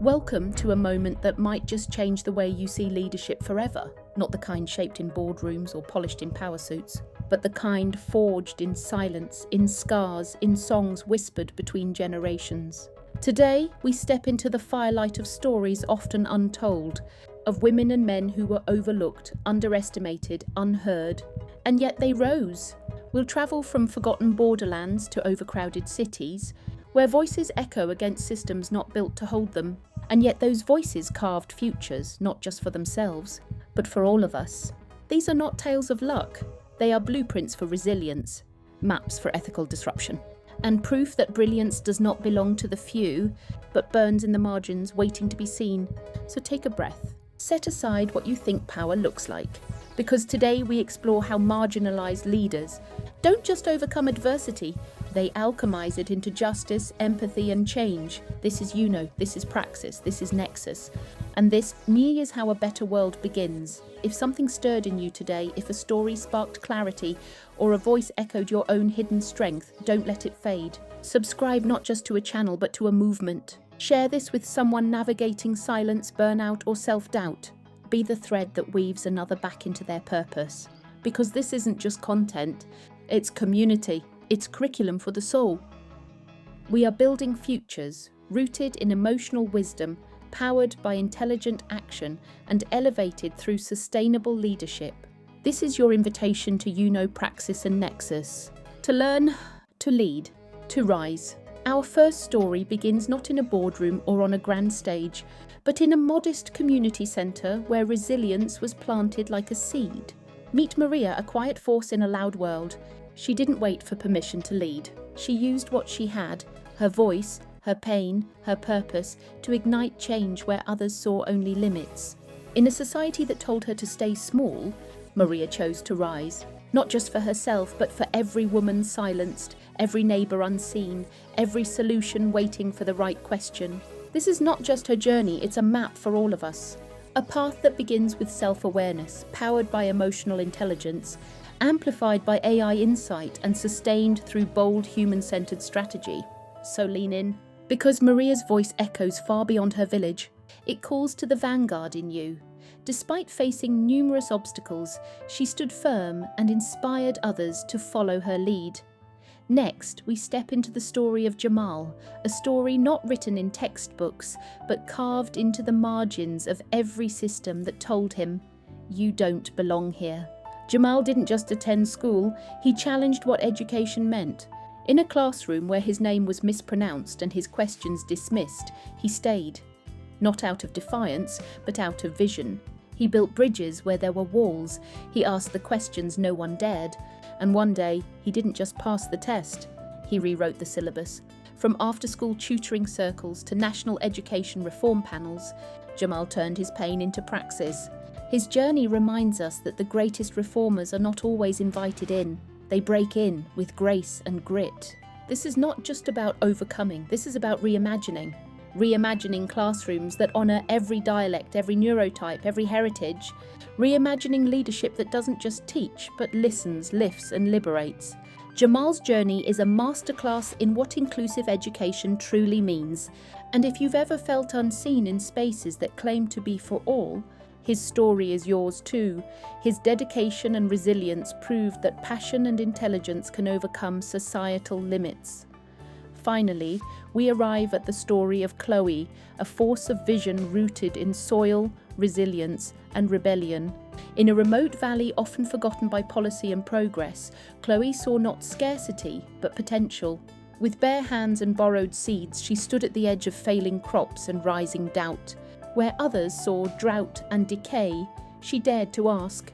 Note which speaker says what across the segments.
Speaker 1: Welcome to a moment that might just change the way you see leadership forever. Not the kind shaped in boardrooms or polished in power suits, but the kind forged in silence, in scars, in songs whispered between generations. Today, we step into the firelight of stories often untold, of women and men who were overlooked, underestimated, unheard, and yet they rose. We'll travel from forgotten borderlands to overcrowded cities, where voices echo against systems not built to hold them, and yet those voices carved futures, not just for themselves, but for all of us. These are not tales of luck, they are blueprints for resilience, maps for ethical disruption, and proof that brilliance does not belong to the few, but burns in the margins waiting to be seen. So take a breath. Set aside what you think power looks like, because today we explore how marginalised leaders don't just overcome adversity, they alchemize it into justice, empathy and change. This is this is praxis, this is nexus. And this, me, is how a better world begins. If something stirred in you today, if a story sparked clarity, or a voice echoed your own hidden strength, don't let it fade. Subscribe not just to a channel, but to a movement. Share this with someone navigating silence, burnout, or self-doubt. Be the thread that weaves another back into their purpose. Because this isn't just content, it's community. It's curriculum for the soul. We are building futures rooted in emotional wisdom, powered by intelligent action, and elevated through sustainable leadership. This is your invitation to praxis and nexus. To learn, to lead, to rise. Our first story begins not in a boardroom or on a grand stage, but in a modest community centre where resilience was planted like a seed. Meet Maria, a quiet force in a loud world. She didn't wait for permission to lead. She used what she had, her voice, her pain, her purpose, to ignite change where others saw only limits. In a society that told her to stay small, Maria chose to rise. Not just for herself, but for every woman silenced, every neighbour unseen, every solution waiting for the right question. This is not just her journey, it's a map for all of us. A path that begins with self-awareness, powered by emotional intelligence, amplified by AI insight and sustained through bold human-centered strategy. So lean in, because Maria's voice echoes far beyond her village. It calls to the vanguard in you. Despite facing numerous obstacles, she stood firm and inspired others to follow her lead. Next, we step into the story of Jamal, a story not written in textbooks, but carved into the margins of every system that told him, "You don't belong here." Jamal didn't just attend school, he challenged what education meant. In a classroom where his name was mispronounced and his questions dismissed, he stayed. Not out of defiance, but out of vision. He built bridges where there were walls, he asked the questions no one dared, and one day, he didn't just pass the test, he rewrote the syllabus. From after-school tutoring circles to national education reform panels, Jamal turned his pain into praxis. His journey reminds us that the greatest reformers are not always invited in. They break in with grace and grit. This is not just about overcoming, this is about reimagining. Reimagining classrooms that honour every dialect, every neurotype, every heritage. Reimagining leadership that doesn't just teach, but listens, lifts and liberates. Jamal's journey is a masterclass in what inclusive education truly means. And if you've ever felt unseen in spaces that claim to be for all, his story is yours too. His dedication and resilience proved that passion and intelligence can overcome societal limits. Finally, we arrive at the story of Khloe, a force of vision rooted in soil, resilience, and rebellion. In a remote valley often forgotten by policy and progress, Khloe saw not scarcity, but potential. With bare hands and borrowed seeds, she stood at the edge of failing crops and rising doubt. Where others saw drought and decay, she dared to ask,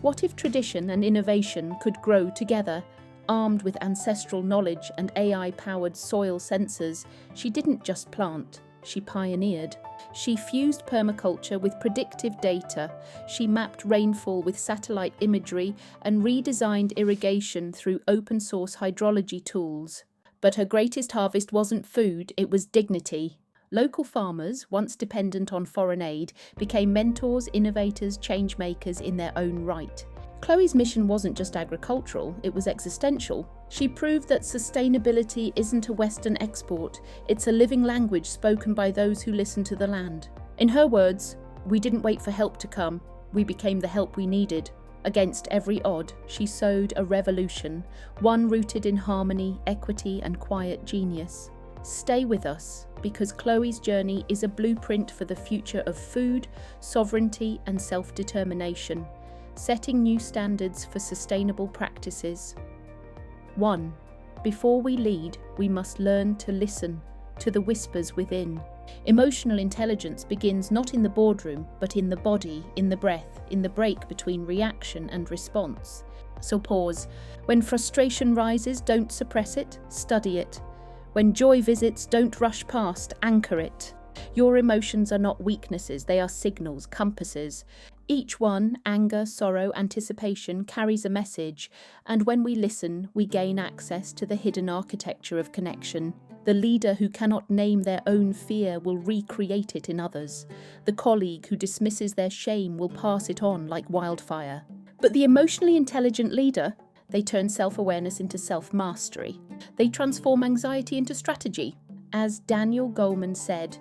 Speaker 1: what if tradition and innovation could grow together? Armed with ancestral knowledge and AI-powered soil sensors, she didn't just plant, she pioneered. She fused permaculture with predictive data, she mapped rainfall with satellite imagery and redesigned irrigation through open-source hydrology tools. But her greatest harvest wasn't food, it was dignity. Local farmers, once dependent on foreign aid, became mentors, innovators, change-makers in their own right. Khloe's mission wasn't just agricultural, it was existential. She proved that sustainability isn't a Western export, it's a living language spoken by those who listen to the land. In her words, "We didn't wait for help to come, we became the help we needed." Against every odd, she sowed a revolution, one rooted in harmony, equity, and quiet genius. Stay with us, because Khloe's journey is a blueprint for the future of food, sovereignty, and self-determination, setting new standards for sustainable practices. 1. Before we lead, we must learn to listen to the whispers within. Emotional intelligence begins not in the boardroom, but in the body, in the breath, in the break between reaction and response. So pause. When frustration rises, don't suppress it, study it. When joy visits, don't rush past, anchor it. Your emotions are not weaknesses, they are signals, compasses. Each one, anger, sorrow, anticipation, carries a message, and when we listen, we gain access to the hidden architecture of connection. The leader who cannot name their own fear will recreate it in others. The colleague who dismisses their shame will pass it on like wildfire. But the emotionally intelligent leader, they turn self-awareness into self-mastery. They transform anxiety into strategy. As Daniel Goleman said,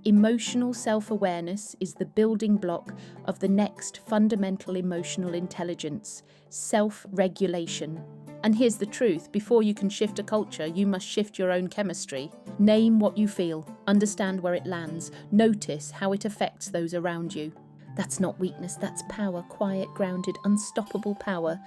Speaker 1: emotional self-awareness is the building block of the next fundamental emotional intelligence, self-regulation. And here's the truth, before you can shift a culture, you must shift your own chemistry. Name what you feel, understand where it lands, notice how it affects those around you. That's not weakness, that's power, quiet, grounded, unstoppable power.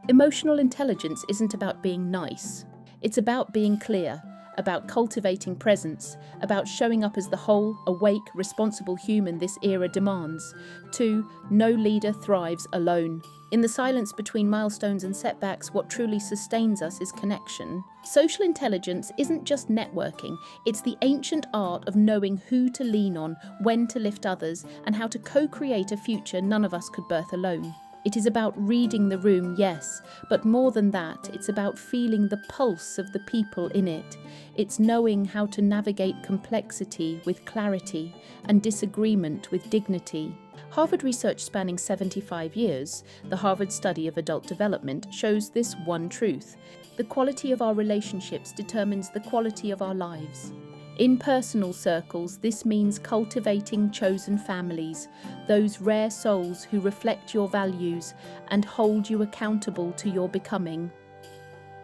Speaker 1: Emotional intelligence isn't about being nice. It's about being clear, about cultivating presence, about showing up as the whole, awake, responsible human this era demands. 2. No leader thrives alone. In the silence between milestones and setbacks, what truly sustains us is connection. Social intelligence isn't just networking, it's the ancient art of knowing who to lean on, when to lift others, and how to co-create a future none of us could birth alone. It is about reading the room, yes, but more than that, it's about feeling the pulse of the people in it. It's knowing how to navigate complexity with clarity and disagreement with dignity. Harvard research spanning 75 years, the Harvard Study of Adult Development, shows this one truth. The quality of our relationships determines the quality of our lives. In personal circles, this means cultivating chosen families, those rare souls who reflect your values and hold you accountable to your becoming.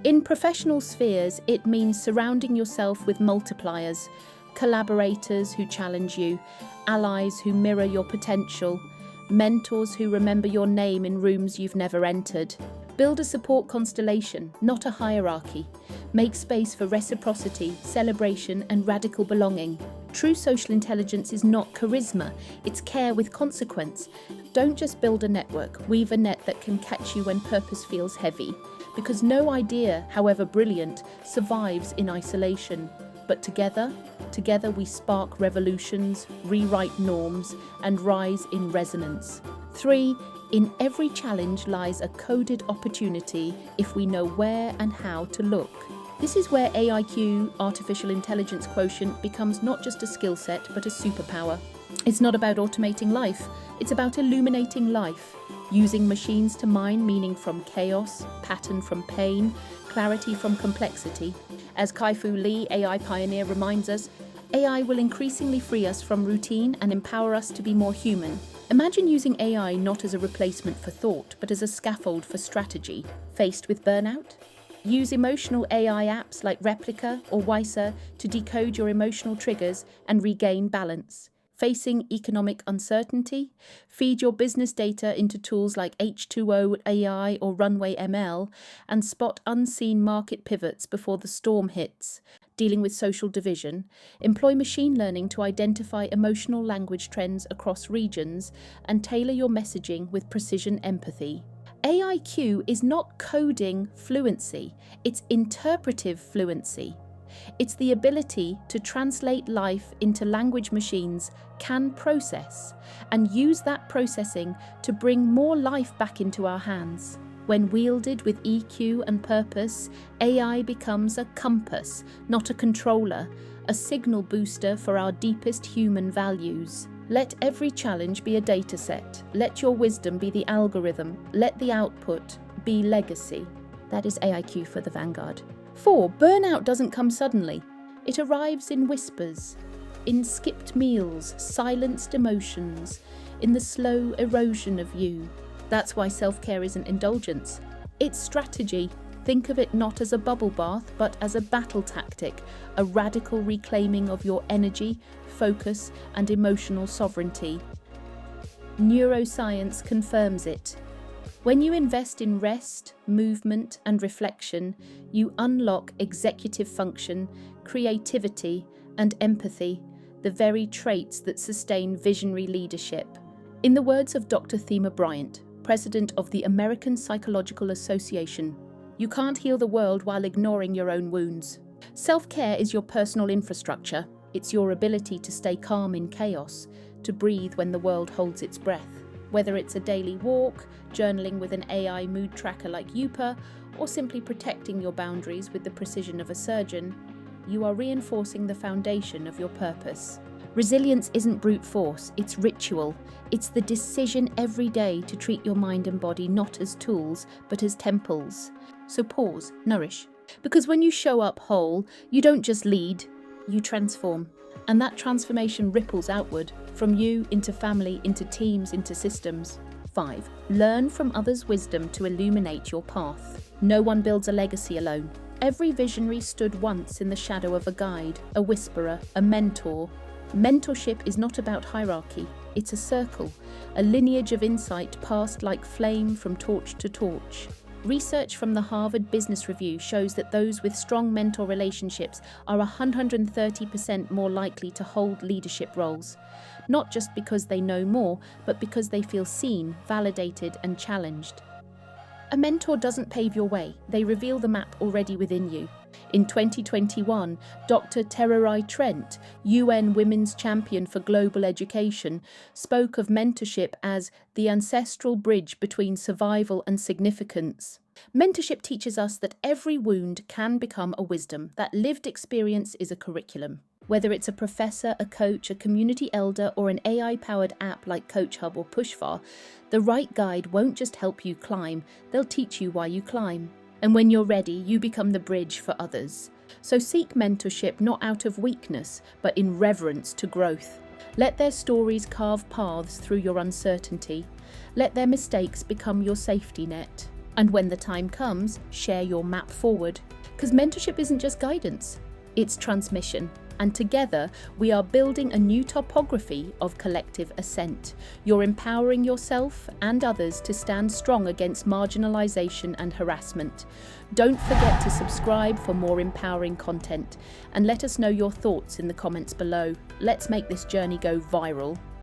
Speaker 1: In professional spheres, it means surrounding yourself with multipliers, collaborators who challenge you, allies who mirror your potential, mentors who remember your name in rooms you've never entered. Build a support constellation, not a hierarchy. Make space for reciprocity, celebration, and radical belonging. True social intelligence is not charisma, it's care with consequence. Don't just build a network, weave a net that can catch you when purpose feels heavy. Because no idea, however brilliant, survives in isolation. But together we spark revolutions, rewrite norms, and rise in resonance. 3. In every challenge lies a coded opportunity if we know where and how to look. This is where AIQ, artificial intelligence quotient, becomes not just a skill set but a superpower. It's not about automating life, it's about illuminating life, using machines to mine meaning from chaos, pattern from pain, clarity from complexity. As Kai-Fu Lee, AI pioneer, reminds us, AI will increasingly free us from routine and empower us to be more human. Imagine using AI not as a replacement for thought, but as a scaffold for strategy. Faced with burnout? Use emotional AI apps like Replica or Wiser to decode your emotional triggers and regain balance. Facing economic uncertainty? Feed your business data into tools like H2O AI or Runway ML and spot unseen market pivots before the storm hits. Dealing with social division? Employ machine learning to identify emotional language trends across regions and tailor your messaging with precision empathy. AIQ is not coding fluency, it's interpretive fluency. It's the ability to translate life into language machines can process and use that processing to bring more life back into our hands. When wielded with EQ and purpose, AI becomes a compass, not a controller, a signal booster for our deepest human values. Let every challenge be a dataset. Let your wisdom be the algorithm. Let the output be legacy. That is AIQ for the vanguard. 4. Burnout doesn't come suddenly. It arrives in whispers, in skipped meals, silenced emotions, in the slow erosion of you. That's why self-care isn't indulgence. It's strategy. Think of it not as a bubble bath, but as a battle tactic, a radical reclaiming of your energy, focus, and emotional sovereignty. Neuroscience confirms it. When you invest in rest, movement, and reflection, you unlock executive function, creativity, and empathy, the very traits that sustain visionary leadership. In the words of Dr. Thema Bryant, president of the American Psychological Association, you can't heal the world while ignoring your own wounds. Self-care is your personal infrastructure. It's your ability to stay calm in chaos, to breathe when the world holds its breath. Whether it's a daily walk, journaling with an AI mood tracker like Youper, or simply protecting your boundaries with the precision of a surgeon, you are reinforcing the foundation of your purpose. Resilience isn't brute force, it's ritual. It's the decision every day to treat your mind and body not as tools, but as temples. So pause, nourish. Because when you show up whole, you don't just lead, you transform. And that transformation ripples outward, from you into family, into teams, into systems. 5. Learn from others' wisdom to illuminate your path. No one builds a legacy alone. Every visionary stood once in the shadow of a guide, a whisperer, a mentor. Mentorship is not about hierarchy, it's a circle, a lineage of insight passed like flame from torch to torch. Research from the Harvard Business Review shows that those with strong mentor relationships are 130% more likely to hold leadership roles, not just because they know more, but because they feel seen, validated, and challenged. A mentor doesn't pave your way, they reveal the map already within you. In 2021, Dr. Tererai Trent, UN Women's Champion for Global Education, spoke of mentorship as the ancestral bridge between survival and significance. Mentorship teaches us that every wound can become a wisdom, that lived experience is a curriculum. Whether it's a professor, a coach, a community elder, or an AI-powered app like Coach Hub or Pushfar, the right guide won't just help you climb, they'll teach you why you climb. And when you're ready, you become the bridge for others. So seek mentorship not out of weakness, but in reverence to growth. Let their stories carve paths through your uncertainty. Let their mistakes become your safety net. And when the time comes, share your map forward. Because mentorship isn't just guidance, it's transmission. And together, we are building a new topography of collective ascent. You're empowering yourself and others to stand strong against marginalisation and harassment. Don't forget to subscribe for more empowering content, and let us know your thoughts in the comments below. Let's make this journey go viral.